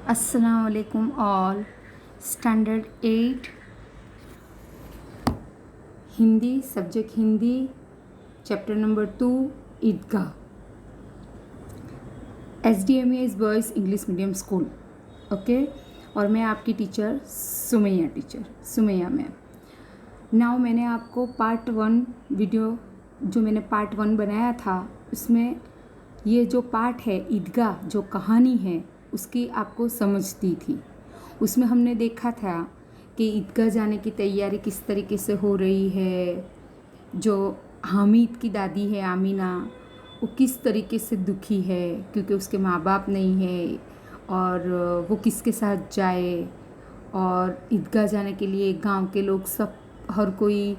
अस्सलाम वालेकुम all. Standard 8 Hindi, subject Hindi, chapter number 2 ईदगाह, SDMAS boys English medium school. Okay, और मैं आपकी टीचर सुमैया मैम। नाउ मैंने आपको पार्ट 1 वीडियो जो मैंने पार्ट 1 बनाया था, उसमें ये जो पार्ट है ईदगाह, जो कहानी है उसकी आपको समझ दी थी। उसमें हमने देखा था कि ईदगाह जाने की तैयारी किस तरीके से हो रही है। जो हामिद की दादी है आमीना, वो किस तरीके से दुखी है क्योंकि उसके माँ बाप नहीं है, और वो किसके साथ जाए। और ईदगाह जाने के लिए गांव के लोग सब, हर कोई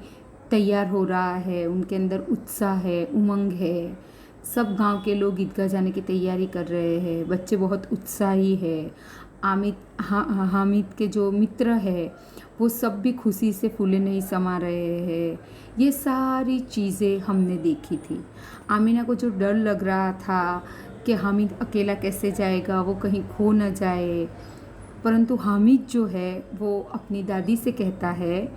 तैयार हो रहा है, उनके अंदर उत्साह है, उमंग है। सब गांव के लोग ईदगाह जाने की तैयारी कर रहे हैं, बच्चे बहुत उत्साही है। हामिद के जो मित्र है वो सब भी खुशी से फूले नहीं समा रहे हैं। ये सारी चीज़ें हमने देखी थी। आमीना को जो डर लग रहा था कि हामिद अकेला कैसे जाएगा, वो कहीं खो न जाए, परंतु हामिद जो है वो अपनी दादी से कहता है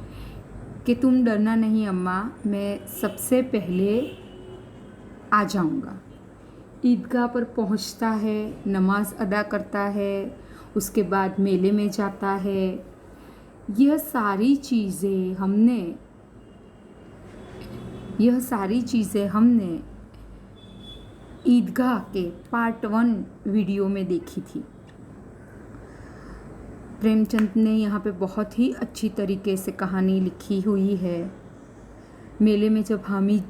कि तुम डरना नहीं अम्मा, मैं सबसे पहले आ जाऊंगा। ईदगाह पर पहुंचता है, नमाज अदा करता है, उसके बाद मेले में जाता है। यह सारी चीज़ें हमने ईदगाह के पार्ट 1 वीडियो में देखी थी। प्रेमचंद ने यहाँ पे बहुत ही अच्छी तरीके से कहानी लिखी हुई है। मेले में जब हामिद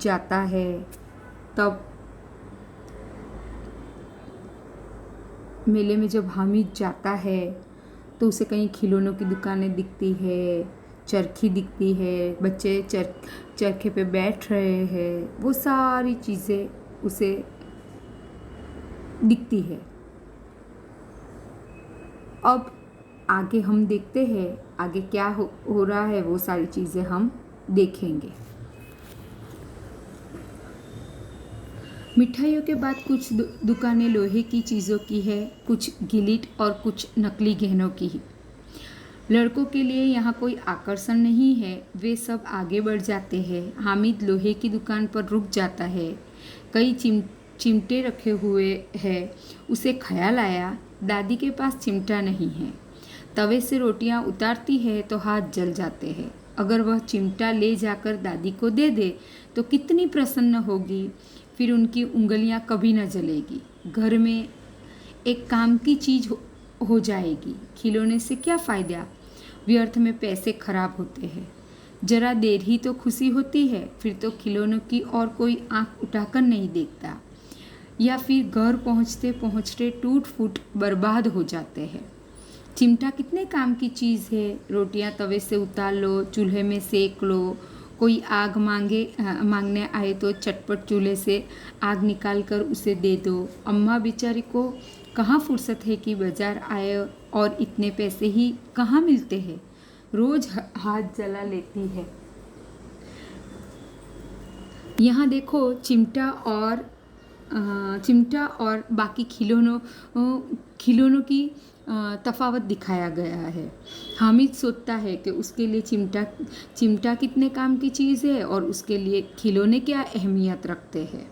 जाता है तो उसे कहीं खिलौनों की दुकानें दिखती है, चरखी दिखती है, बच्चे चरखे पे बैठ रहे हैं, वो सारी चीज़ें उसे दिखती है। अब आगे हम देखते हैं आगे क्या हो रहा है, वो सारी चीज़ें हम देखेंगे। मिठाइयों के बाद कुछ दुकानें लोहे की चीज़ों की है, कुछ गिलिट और कुछ नकली गहनों की ही। लड़कों के लिए यहाँ कोई आकर्षण नहीं है, वे सब आगे बढ़ जाते हैं। हामिद लोहे की दुकान पर रुक जाता है। कई चिमटे रखे हुए हैं। उसे ख्याल आया, दादी के पास चिमटा नहीं है। तवे से रोटियाँ उतारती है तो हाथ जल जाते हैं। अगर वह चिमटा ले जाकर दादी को दे दे तो कितनी प्रसन्न होगी, फिर उनकी उंगलियां कभी न जलेगी। घर में एक काम की चीज़ हो जाएगी। खिलौने से क्या फ़ायदा, व्यर्थ में पैसे खराब होते हैं। जरा देर ही तो खुशी होती है, फिर तो खिलौनों की और कोई आंख उठाकर नहीं देखता, या फिर घर पहुँचते पहुँचते टूट फूट बर्बाद हो जाते हैं। चिमटा कितने काम की चीज़ है। रोटियां तवे से उतार लो, चूल्हे में सेक लो। कोई आग मांगने आए तो चटपट चूल्हे से आग निकाल कर उसे दे दो। अम्मा बेचारी को कहाँ फुर्सत है कि बाजार आए, और इतने पैसे ही कहाँ मिलते हैं, रोज हाथ जला लेती है। यहाँ देखो, चिमटा और बाकी खिलौनों की तफावत दिखाया गया है। हामिद सोचता है कि उसके लिए चिमटा कितने काम की चीज़ है और उसके लिए खिलौने क्या अहमियत रखते हैं।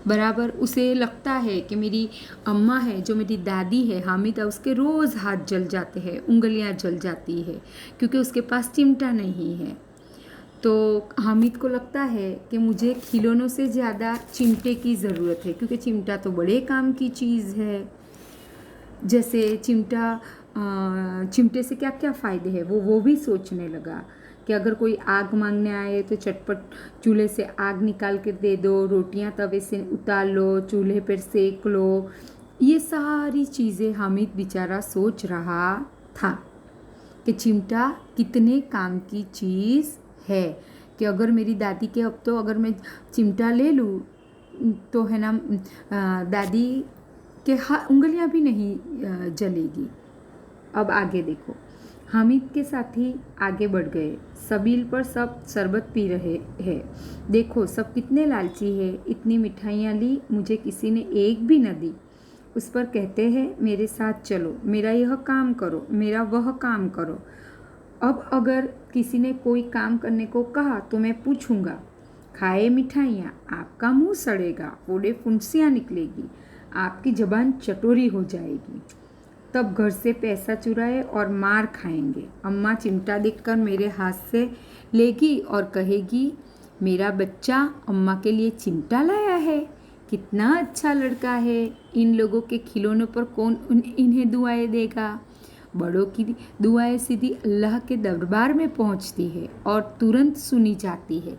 बराबर उसे लगता है कि मेरी अम्मा है, जो मेरी दादी है हामिदा, उसके रोज़ हाथ जल जाते हैं, उंगलियां जल जाती है क्योंकि उसके पास चिमटा नहीं है। तो हामिद को लगता है कि मुझे खिलौनों से ज़्यादा चिमटे की ज़रूरत है, क्योंकि चिमटा तो बड़े काम की चीज़ है। जैसे चिमटे से क्या क्या फ़ायदे हैं वो भी सोचने लगा कि अगर कोई आग मांगने आए तो चटपट चूल्हे से आग निकाल के दे दो, रोटियां तवे से उतार लो, चूल्हे पर सेक लो। ये सारी चीज़ें हामिद बेचारा सोच रहा था कि चिमटा कितने काम की चीज़ है, कि अगर मेरी दादी के अब तो अगर मैं चिमटा ले लूँ तो है ना, दादी के उंगलियां भी नहीं जलेगी। अब आगे देखो, हामिद के साथी आगे बढ़ गए। सबील पर सब शरबत पी रहे हैं। देखो सब कितने लालची है, इतनी मिठाइयाँ ली, मुझे किसी ने एक भी न दी। उस पर कहते हैं मेरे साथ चलो, मेरा यह काम करो, मेरा वह काम करो। अब अगर किसी ने कोई काम करने को कहा तो मैं पूछूंगा, खाए मिठाइयाँ, आपका मुंह सड़ेगा, फोड़े फुंसियाँ निकलेगी, आपकी जबान चटोरी हो जाएगी। तब घर से पैसा चुराए और मार खाएंगे। अम्मा चिमटा देखकर मेरे हाथ से लेगी और कहेगी, मेरा बच्चा अम्मा के लिए चिमटा लाया है, कितना अच्छा लड़का है। इन लोगों के खिलौनों पर कौन इन्हें दुआएं देगा। बड़ों की दुआएं सीधी अल्लाह के दरबार में पहुंचती है और तुरंत सुनी जाती है।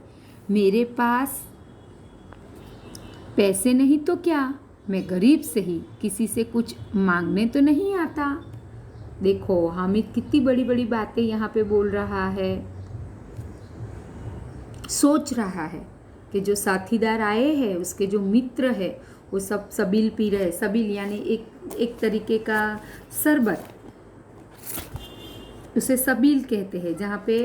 मेरे पास पैसे नहीं तो क्या, मैं गरीब से ही, किसी से कुछ मांगने तो नहीं आता। देखो हामिद कितनी बड़ी बड़ी बातें यहाँ पे बोल रहा है। सोच रहा है कि जो साथीदार आए हैं, उसके जो मित्र है, वो सब सबील पी रहे। सबील यानी एक तरीके का शरबत, उसे सबील कहते हैं। जहाँ पे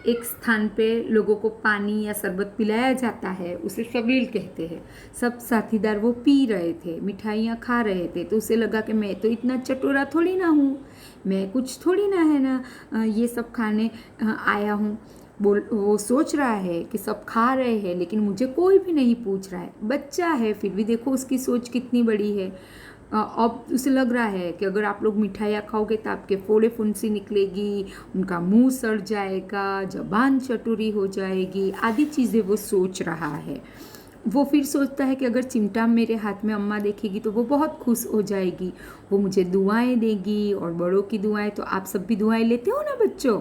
एक स्थान पे लोगों को पानी या शरबत पिलाया जाता है, उसे सबील कहते हैं। सब साथीदार वो पी रहे थे, मिठाइयाँ खा रहे थे। तो उसे लगा कि मैं तो इतना चटोरा थोड़ी ना हूँ, मैं कुछ थोड़ी ना है ना ये सब खाने आया हूँ। वो सोच रहा है कि सब खा रहे हैं लेकिन मुझे कोई भी नहीं पूछ रहा है। बच्चा है फिर भी देखो उसकी सोच कितनी बड़ी है। अब उसे लग रहा है कि अगर आप लोग मिठाइयाँ खाओगे तो आपके फोड़े फुंसी निकलेगी, उनका मुंह सड़ जाएगा, जबान चटोरी हो जाएगी, आदि चीज़ें वो सोच रहा है। वो फिर सोचता है कि अगर चिमटा मेरे हाथ में अम्मा देखेगी तो वो बहुत खुश हो जाएगी, वो मुझे दुआएं देगी। और बड़ों की दुआएं तो आप सब भी दुआएं लेते हो ना बच्चों।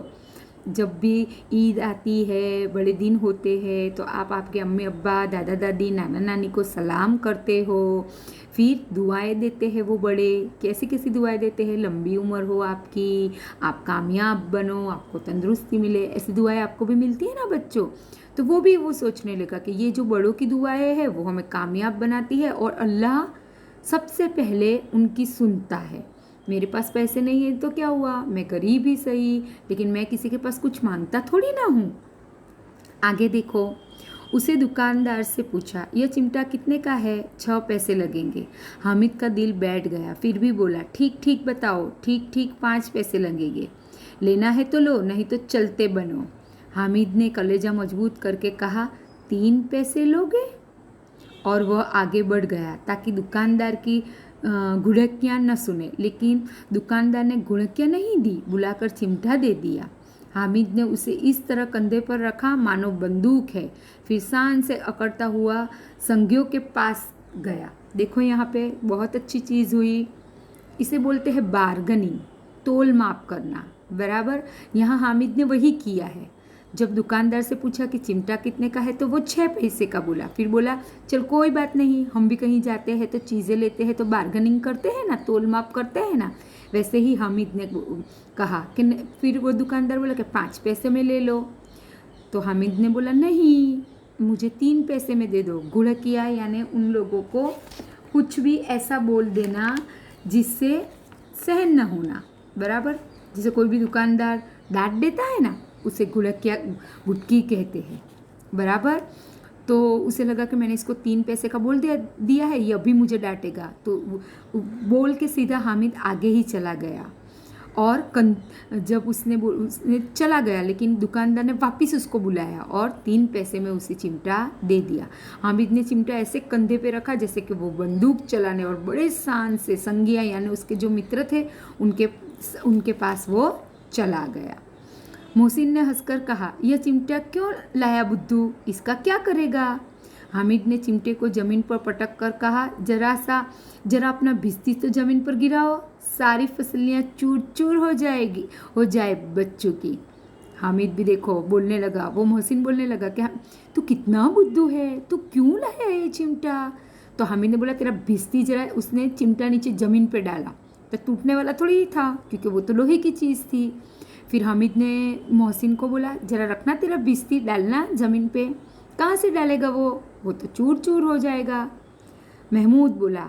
जब भी ईद आती है, बड़े दिन होते हैं, तो आप आपके अम्मी अब्बा, दादा दादी, नाना नानी को सलाम करते हो, फिर दुआएं देते हैं। वो बड़े कैसी कैसी दुआएं देते हैं, लंबी उम्र हो आपकी, आप कामयाब बनो, आपको तंदुरुस्ती मिले, ऐसी दुआएं आपको भी मिलती है ना बच्चों। तो वो भी वो सोचने लगा कि ये जो बड़ों की दुआएं हैं वो हमें कामयाब बनाती है और अल्लाह सबसे पहले उनकी सुनता है। मेरे पास पैसे नहीं है तो क्या हुआ, मैं गरीब ही सही, लेकिन मैं किसी के पास कुछ मांगता थोड़ी ना हूँ। आगे देखो, उसे दुकानदार से पूछा, यह चिमटा कितने का है? 6 पैसे लगेंगे। हामिद का दिल बैठ गया, फिर भी बोला, ठीक ठीक बताओ, ठीक ठीक 5 पैसे लगेंगे। लेना है तो लो, नहीं तो चलते बनो। हामिद ने कलेजा मजबूत करके कहा, 3 पैसे लोगे? और वह आगे बढ़ गया ताकि दुकानदार की गुड़कियाँ न सुने। लेकिन दुकानदार ने गुड़कियाँ नहीं दी, बुलाकर चिमटा दे दिया। हामिद ने उसे इस तरह कंधे पर रखा मानो बंदूक है, फिर शान से अकड़ता हुआ संगियों के पास गया। देखो यहाँ पे बहुत अच्छी चीज़ हुई, इसे बोलते हैं बार्गनिंग, तोल माप करना। बराबर यहाँ हामिद ने वही किया है। जब दुकानदार से पूछा कि चिमटा कितने का है तो वो 6 पैसे का बोला। फिर बोला, चल कोई बात नहीं, हम भी कहीं जाते हैं तो चीज़ें लेते हैं तो बार्गेनिंग करते हैं ना, तोल माप करते हैं ना। वैसे ही हामिद ने कहा कि फिर वो दुकानदार बोला कि 5 पैसे में ले लो। तो हामिद ने बोला, नहीं, मुझे 3 पैसे में दे दो। गुड़किया यानी उन लोगों को कुछ भी ऐसा बोल देना जिससे सहन न होना। बराबर, जैसे कोई भी दुकानदार डांट देता है ना, उसे गुड़किया गुटकी कहते हैं। बराबर, तो उसे लगा कि मैंने इसको 3 पैसे का बोल दिया है, ये अभी मुझे डांटेगा। तो बोल के सीधा हामिद आगे ही चला गया। और जब उसने चला गया, लेकिन दुकानदार ने वापस उसको बुलाया और 3 पैसे में उसे चिमटा दे दिया। हामिद ने चिमटा ऐसे कंधे पे रखा जैसे कि वो बंदूक चलाने, और बड़े शान से संगिया यानी उसके जो मित्र थे उनके पास वो चला गया। मोहसिन ने हंसकर कहा, यह चिमटा क्यों लाया बुद्धू, इसका क्या करेगा? हामिद ने चिमटे को ज़मीन पर पटक कर कहा, जरा अपना भिस्ती तो ज़मीन पर गिराओ, सारी फसलियाँ चूर चूर हो जाए बच्चों की। हामिद भी देखो बोलने लगा, वो मोहसिन बोलने लगा कि तू कितना बुद्धू है, तू क्यों लाया ये चिमटा? तो हामिद ने बोला, तेरा भिस्ती जरा। उसने चिमटा नीचे ज़मीन पर डाला तो टूटने वाला थोड़ी ही था, क्योंकि वो तो लोहे की चीज़ थी। फिर हामिद ने मोहसिन को बोला, जरा रखना तेरा भिस्ती, डालना ज़मीन पे। कहाँ से डालेगा वो तो चूर चूर हो जाएगा। महमूद बोला,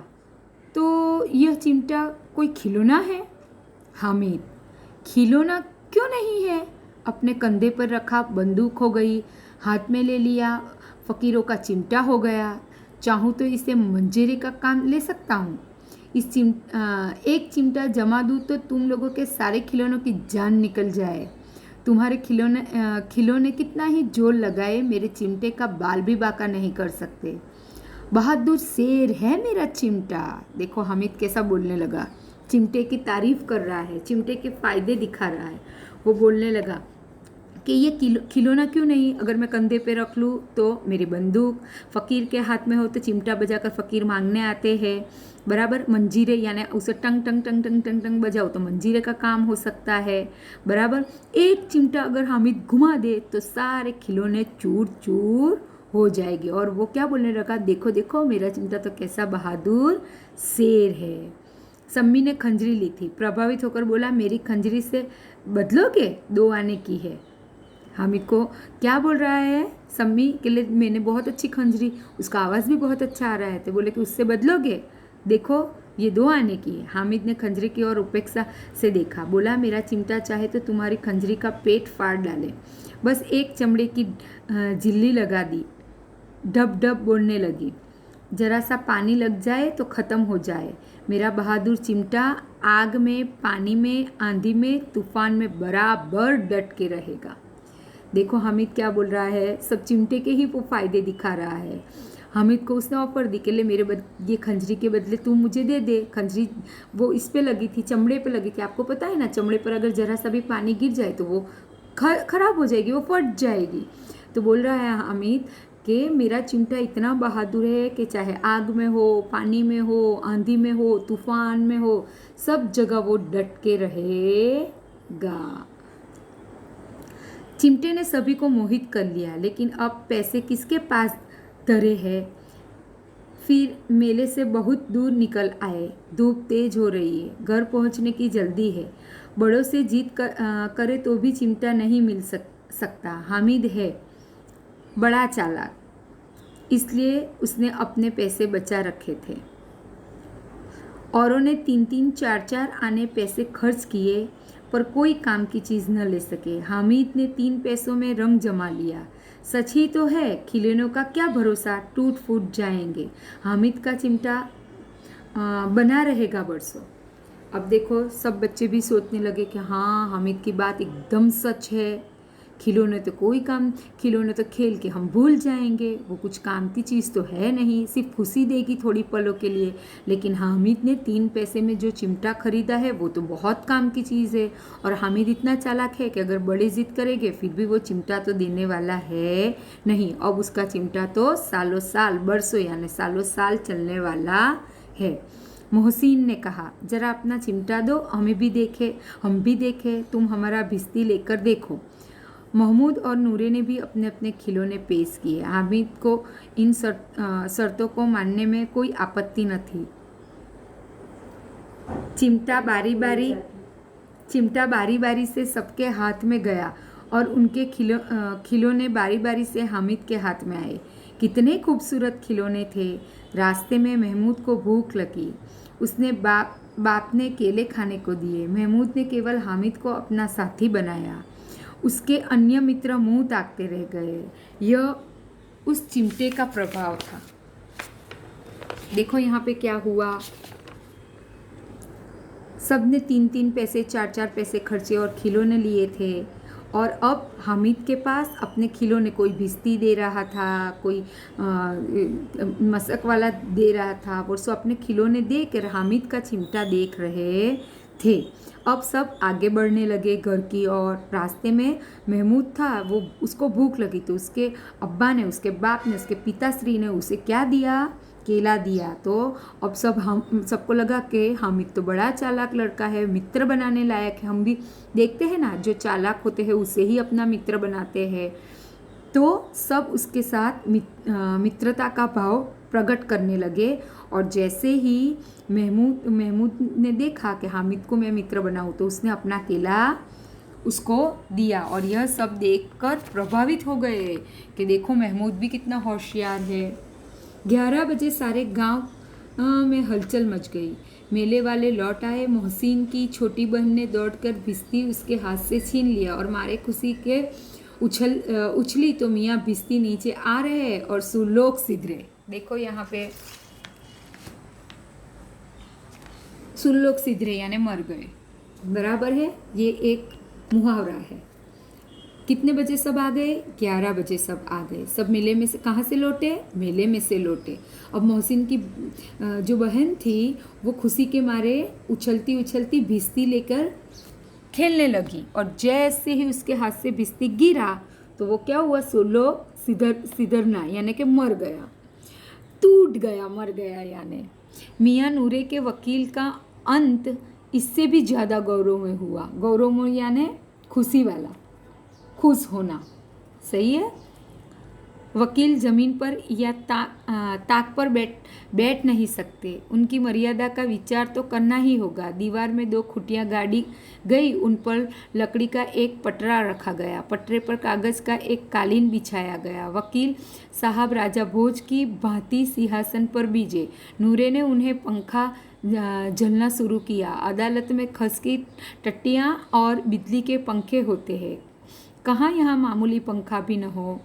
तो यह चिमटा कोई खिलौना है? हामिद, खिलौना क्यों नहीं है, अपने कंधे पर रखा बंदूक हो गई, हाथ में ले लिया फ़कीरों का चिमटा हो गया। चाहूँ तो इसे मंजेरे का काम ले सकता हूँ, एक चिमटा जमा दूँ तो तुम लोगों के सारे खिलौनों की जान निकल जाए। तुम्हारे खिलौने कितना ही जोर लगाए मेरे चिमटे का बाल भी बांका नहीं कर सकते। बहादुर शेर है मेरा चिमटा। देखो हामिद कैसा बोलने लगा, चिमटे की तारीफ कर रहा है, चिमटे के फायदे दिखा रहा है। वो बोलने लगा कि ये खिलौना क्यों नहीं, अगर मैं कंधे पे रख लूँ तो मेरी बंदूक, फ़कीर के हाथ में हो तो चिमटा बजाकर फ़कीर मांगने आते हैं, बराबर। मंजीरे यानी उसे टंग टंग टंग टंग टंग टंग बजाओ तो मंजीरे का काम हो सकता है, बराबर। एक चिमटा अगर हामिद घुमा दे तो सारे खिलौने चूर चूर हो जाएगी। और वो क्या बोलने लगा, देखो देखो मेरा चिमटा तो कैसा बहादुर शेर है। सम्मी ने खंजरी ली थी, प्रभावित होकर बोला, मेरी खंजरी से बदलोगे, 2 आने की है। हामिद को क्या बोल रहा है, सम्मी के लिए मैंने बहुत अच्छी खंजरी, उसका आवाज़ भी बहुत अच्छा आ रहा है, तो बोले कि उससे बदलोगे, देखो ये 2 आने की है। हामिद ने खंजरी की ओर उपेक्षा से देखा, बोला, मेरा चिमटा चाहे तो तुम्हारी खंजरी का पेट फाड़ डाले। बस एक चमड़े की झिल्ली लगा दी, डब डब बोलने लगी, जरा सा पानी लग जाए तो ख़त्म हो जाए। मेरा बहादुर चिमटा आग में, पानी में, आंधी में, तूफान में बराबर डट के रहेगा। देखो हामिद क्या बोल रहा है, सब चिमटे के ही वो फायदे दिखा रहा है। हामिद को उसने ऑफर दी कि ले मेरे ये खंजरी के बदले तुम मुझे दे दे। खंजरी वो इस पे लगी थी, चमड़े पे लगी थी, आपको पता है ना, चमड़े पर अगर जरा सा भी पानी गिर जाए तो वो खराब हो जाएगी, वो फट जाएगी। तो बोल रहा है हामिद कि मेरा चिमटा इतना बहादुर है कि चाहे आग में हो, पानी में हो, आंधी में हो, तूफान में हो, सब जगह वो डट के रहेगा। चिमटे ने सभी को मोहित कर लिया, लेकिन अब पैसे किसके पास धरे हैं। फिर मेले से बहुत दूर निकल आए। धूप तेज हो रही है, घर पहुंचने की जल्दी है। बड़ों से जीत करे तो भी चिमटा नहीं मिल सकता। हामिद है बड़ा चालाक, इसलिए उसने अपने पैसे बचा रखे थे। औरों ने 3-3, 4-4 आने पैसे खर्च किए पर कोई काम की चीज़ न ले सके। हामिद ने 3 पैसों में रंग जमा लिया। सच ही तो है, खिलौनों का क्या भरोसा, टूट फूट जाएंगे। हामिद का चिमटा बना रहेगा बरसों। अब देखो सब बच्चे भी सोचने लगे कि हाँ, हामिद की बात एकदम सच है। खिलौने तो खेल के हम भूल जाएंगे, वो कुछ काम की चीज़ तो है नहीं, सिर्फ खुशी देगी थोड़ी पलों के लिए। लेकिन हामिद ने 3 पैसे में जो चिमटा खरीदा है वो तो बहुत काम की चीज़ है। और हामिद इतना चालाक है कि अगर बड़े जिद करेंगे फिर भी वो चिमटा तो देने वाला है नहीं। अब उसका चिमटा तो सालों साल, बरसों यानी सालों साल चलने वाला है। मोहसिन ने कहा, जरा अपना चिमटा दो, हम भी देखें, तुम हमारा भिस्ती लेकर देखो। महमूद और नूरे ने भी अपने अपने खिलौने पेश किए। हामिद को इन शर्तों को मानने में कोई आपत्ति न थी। चिमटा बारी बारी से सबके हाथ में गया और उनके खिलौने बारी बारी से हामिद के हाथ में आए। कितने खूबसूरत खिलौने थे। रास्ते में महमूद को भूख लगी, उसने बाप ने केले खाने को दिए। महमूद ने केवल हामिद को अपना साथी बनाया। उसके अन्य मित्र मुंह ताकते रह गए। यह उस चिमटे का प्रभाव था। देखो यहाँ पे क्या हुआ, सब ने 3-3 पैसे, 4-4 पैसे खर्चे और खिलौने लिए थे। और अब हामिद के पास अपने खिलौने, कोई भिस्ती दे रहा था, कोई मशक वाला दे रहा था, और सो अपने खिलौने दे कर हामिद का चिमटा देख रहे थे। अब सब आगे बढ़ने लगे घर की ओर। रास्ते में महमूद था, वो उसको भूख लगी तो उसके अब्बा ने, उसके बाप ने, उसके पिताश्री ने उसे क्या दिया, केला दिया। तो अब सबको लगा कि हामिद तो बड़ा चालाक लड़का है, मित्र बनाने लायक है। हम भी देखते हैं ना, जो चालाक होते हैं उसे ही अपना मित्र बनाते हैं। तो सब उसके साथ मित्रता का भाव प्रकट करने लगे। और जैसे ही महमूद ने देखा कि हामिद को मैं मित्र बनाऊँ तो उसने अपना केला उसको दिया। और यह सब देखकर प्रभावित हो गए कि देखो महमूद भी कितना होशियार है। 11 बजे सारे गांव में हलचल मच गई। मेले वाले लौट आए। मोहसिन की छोटी बहन ने दौड़कर भिस्ती उसके हाथ से छीन लिया और मारे खुशी के उछली तो मियाँ भिस्ती नीचे आ रहे और सुलोक सिधरे। देखो यहाँ पे सुल्लोक सिधरे यानी मर गए, बराबर है। ये एक मुहावरा है। कितने बजे सब आ गए? 11 बजे सब आ गए। सब मेले में से कहाँ से लौटे? मेले में से लौटे। अब मोहसिन की जो बहन थी वो खुशी के मारे उछलती उछलती भिश्ती लेकर खेलने लगी, और जैसे ही उसके हाथ से भिश्ती गिरा तो वो क्या हुआ? सुल्लोक सिधरना यानी कि मर गया, टूट गया, मर गया। यानी मियाँ नूरे के वकील का अंत इससे भी ज़्यादा गौरवमय हुआ। गौरवमय यानी खुशी वाला, खुश होना, सही है। वकील ज़मीन पर या ताक पर बैठ नहीं सकते। उनकी मर्यादा का विचार तो करना ही होगा। दीवार में 2 खुटियाँ गाड़ी गई, उन पर लकड़ी का एक पटरा रखा गया। पटरे पर कागज़ का एक कालीन बिछाया गया। वकील साहब राजा भोज की भांति सिंहासन पर बीजे। नूरे ने उन्हें पंखा झलना शुरू किया। अदालत में खस की टट्टियाँ और बिजली के पंखे होते हैं, कहाँ यहाँ मामूली पंखा भी न हो।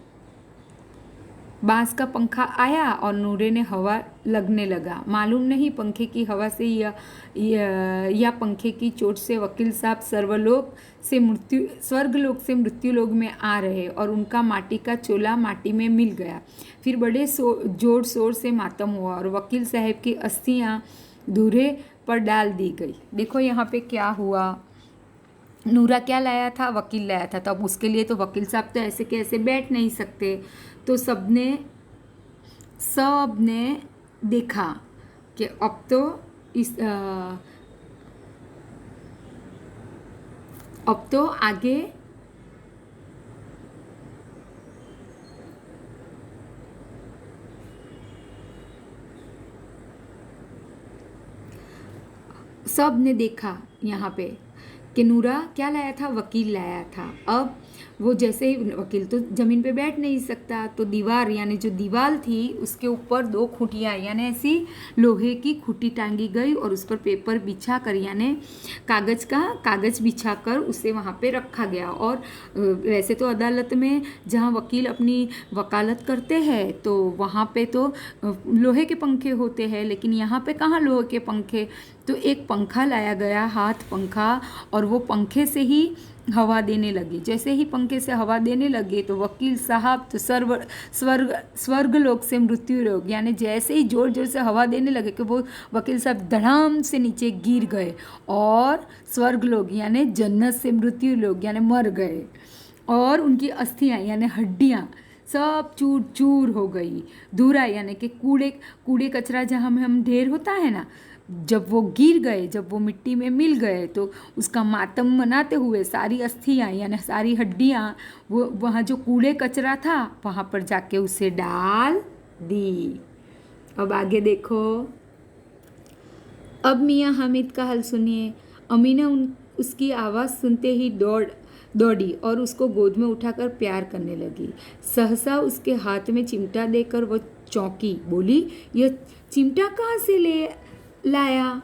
बांस का पंखा आया और नूरे ने हवा लगने लगा। मालूम नहीं पंखे की हवा से या पंखे की चोट से वकील साहब स्वर्गलोक से मृत्युलोक में आ रहे, और उनका माटी का चोला माटी में मिल गया। फिर बड़े जोर शोर से मातम हुआ और वकील साहब की अस्थियाँ धूरे पर डाल दी गई। देखो यहाँ पे क्या हुआ। नूरा क्या लाया था? वकील लाया था। तो अब उसके लिए तो वकील साहब तो ऐसे के ऐसे बैठ नहीं सकते। तो सबने देखा कि अब तो आगे सब ने देखा यहाँ पे कि नूरा क्या लाया था? वकील लाया था। अब वो जैसे ही, वकील तो ज़मीन पे बैठ नहीं सकता, तो दीवार यानी जो दीवार थी उसके ऊपर 2 खुटियाँ यानी ऐसी लोहे की खुटी टांगी गई, और उस पर पेपर बिछा कर यानी कागज़ बिछा कर उसे वहाँ पे रखा गया। और वैसे तो अदालत में जहाँ वकील अपनी वकालत करते हैं तो वहाँ पे तो लोहे के पंखे होते हैं, लेकिन यहाँ पे कहाँ लोहे के पंखे। तो एक पंखा लाया गया, हाथ पंखा, और वो पंखे से ही हवा देने लगी। जैसे ही पंखे से हवा देने लगे तो वकील साहब तो स्वर्गलोक से मृत्युलोक यानी जैसे ही जोर जोर से हवा देने लगे कि वो वकील साहब धड़ाम से नीचे गिर गए, और स्वर्गलोक यानी जन्नत से मृत्युलोक यानी मर गए, और उनकी अस्थियाँ यानी हड्डियाँ सब चूर चूर हो गई। धूरा यानी कि कूड़े कचरा जहाँ हम ढेर होता है ना, जब वो गिर गए, जब वो मिट्टी में मिल गए, तो उसका मातम मनाते हुए सारी अस्थियाँ यानी सारी हड्डियाँ वो वहाँ जो कूड़े कचरा था वहाँ पर जाके उसे डाल दी। अब आगे देखो। अब मियाँ हामिद का हाल सुनिए। अमीना उसकी आवाज़ सुनते ही दौड़ी और उसको गोद में उठाकर प्यार करने लगी। सहसा उसके हाथ में चिमटा देकर वो चौंकी, बोली, यह चिमटा कहाँ से लाया?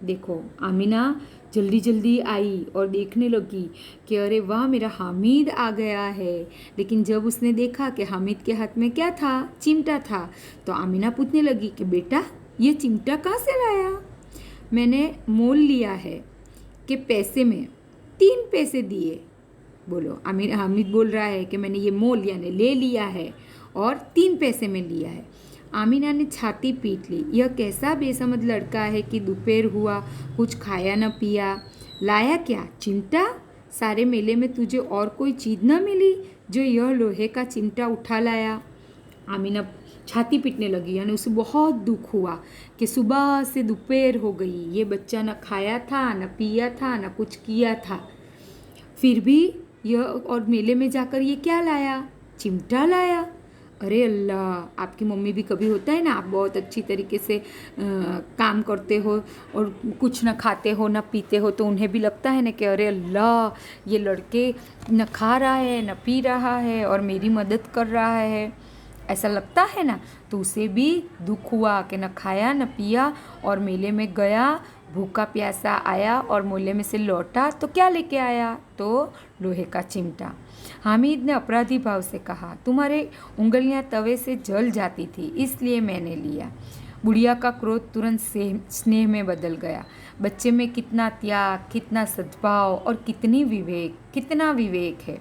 देखो, आमीना जल्दी जल्दी आई और देखने लगी कि अरे वाह, मेरा हामिद आ गया है। लेकिन जब उसने देखा कि हामिद के हाथ में क्या था? चिमटा था। तो आमीना पूछने लगी कि बेटा, ये चिमटा कहाँ से लाया? मैंने मोल लिया है कि पैसे में 3 पैसे दिए। बोलो, हामिद बोल रहा है कि मैंने ये मोल यानी ले लिया है और 3 पैसे में लिया है। आमीना ने छाती पीट ली। यह कैसा बेसमझ लड़का है कि दोपहर हुआ, कुछ खाया न पिया। लाया क्या? चिमटा? सारे मेले में तुझे और कोई चीज़ न मिली जो यह लोहे का चिमटा उठा लाया? आमीना छाती पीटने लगी, यानी उसे बहुत दुख हुआ कि सुबह से दोपहर हो गई, ये बच्चा न खाया था, न पिया था, न कुछ किया था, फिर भी यह और मेले में जाकर ये क्या लाया? चिमटा लाया। अरे अल्लाह, आपकी मम्मी भी कभी होता है ना, आप बहुत अच्छी तरीके से काम करते हो और कुछ न खाते हो न पीते हो, तो उन्हें भी लगता है ना कि अरे अल्लाह, ये लड़के न खा रहा है न पी रहा है और मेरी मदद कर रहा है, ऐसा लगता है ना। तो उसे भी दुख हुआ कि न खाया न पिया और मेले में गया, भूखा प्यासा आया और मेले में से लौटा तो क्या लेके आया? तो लोहे का चिमटा। हामिद ने अपराधी भाव से कहा, तुम्हारे उंगलियां तवे से जल जाती थी, इसलिए मैंने लिया। बुढ़िया का क्रोध तुरंत स्नेह में बदल गया। बच्चे में कितना त्याग, कितना सद्भाव और कितना विवेक है।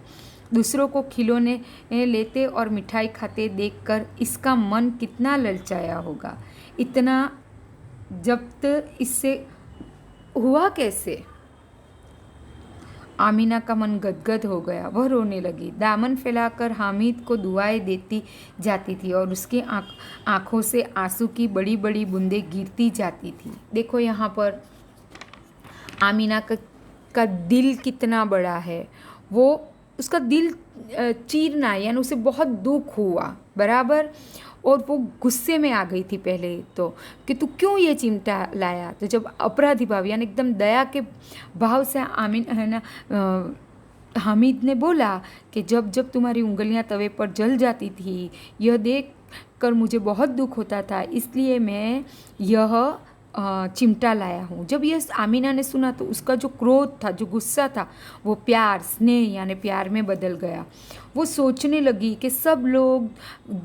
दूसरों को खिलौने लेते और मिठाई खाते देखकर इसका मन कितना ललचाया होगा। इतना जब्त इससे हुआ कैसे? आमीना का मन गदगद हो गया। वह रोने लगी, दामन फैलाकर हामिद को दुआएं देती जाती थी और उसकी आंखों से आंसू की बड़ी बड़ी बूंदें गिरती जाती थी। देखो यहाँ पर आमीना का दिल कितना बड़ा है। वो उसका दिल चीरना, यानी उसे बहुत दुख हुआ बराबर, और वो गुस्से में आ गई थी पहले तो कि तू क्यों ये चिमटा लाया। तो जब अपराधी भाव यानी एकदम दया के भाव से हामिद ने बोला कि जब जब तुम्हारी उंगलियां तवे पर जल जाती थी, यह देख कर मुझे बहुत दुख होता था, इसलिए मैं यह चिमटा लाया हूँ। जब यह आमीना ने सुना तो उसका जो क्रोध था, जो गुस्सा था, वो प्यार, स्नेह यानी प्यार में बदल गया। वो सोचने लगी कि सब लोग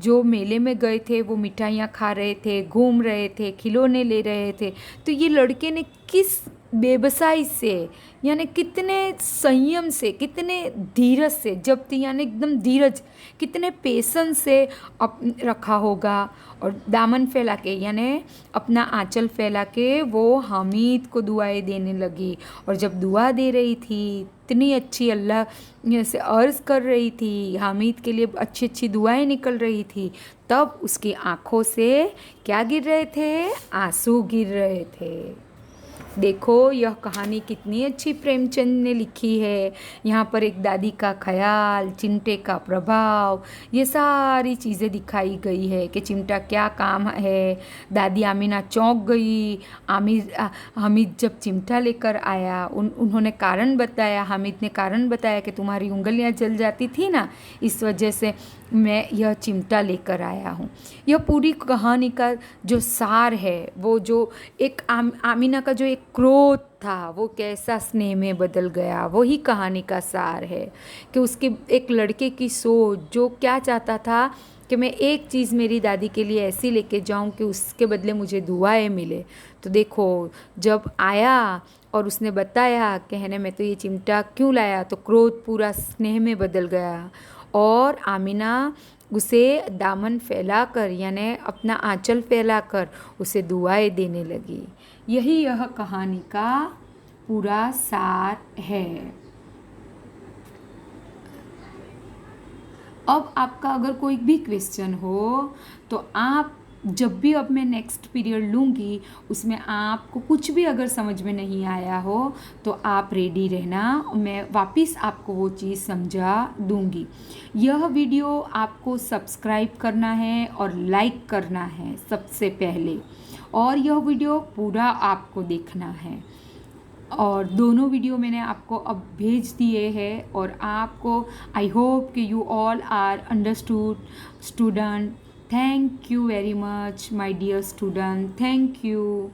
जो मेले में गए थे वो मिठाइयाँ खा रहे थे, घूम रहे थे, खिलौने ले रहे थे, तो ये लड़के ने किस बेबसाई से, यानी कितने संयम से, कितने धीरज से, जब्त यानी एकदम धीरज, कितने पेशेंस से रखा होगा। और दामन फैला के यानी अपना आंचल फैला के वो हामिद को दुआएं देने लगी। और जब दुआ दे रही थी, इतनी अच्छी अल्लाह से अर्ज़ कर रही थी, हामिद के लिए अच्छी अच्छी दुआएं निकल रही थी, तब उसकी आंखों से क्या गिर रहे थे? आंसू गिर रहे थे। देखो यह कहानी कितनी अच्छी प्रेमचंद ने लिखी है। यहाँ पर एक दादी का ख्याल, चिमटे का प्रभाव, ये सारी चीज़ें दिखाई गई है कि चिमटा क्या काम है। दादी आमीना चौंक गई। हामिद जब चिमटा लेकर आया, उन्होंने कारण बताया, हामिद ने कारण बताया कि तुम्हारी उंगलियां जल जाती थी ना, इस वजह से मैं यह चिमटा लेकर आया हूँ। यह पूरी कहानी का जो सार है, वो जो एक आमीना का जो एक क्रोध था वो कैसा स्नेह में बदल गया, वही कहानी का सार है। कि उसके एक लड़के की सोच, जो क्या चाहता था कि मैं एक चीज़ मेरी दादी के लिए ऐसी लेके जाऊं कि उसके बदले मुझे दुआएं मिले। तो देखो जब आया और उसने बताया कहने में तो ये चिमटा क्यों लाया, तो क्रोध पूरा स्नेह में बदल गया और आमीना उसे दामन फैलाकर यानी अपना आंचल फैलाकर उसे दुआएं देने लगी। यही यह कहानी का पूरा सार है। अब आपका अगर कोई भी क्वेश्चन हो तो आप जब भी अब मैं नेक्स्ट पीरियड लूँगी उसमें आपको कुछ भी अगर समझ में नहीं आया हो तो आप रेडी रहना, मैं वापस आपको वो चीज़ समझा दूँगी। यह वीडियो आपको सब्सक्राइब करना है और लाइक करना है सबसे पहले, और यह वीडियो पूरा आपको देखना है। और दोनों वीडियो मैंने आपको अब भेज दिए हैं और आपको आई होप कि you all are understood student. Thank you very much my dear student, thank you.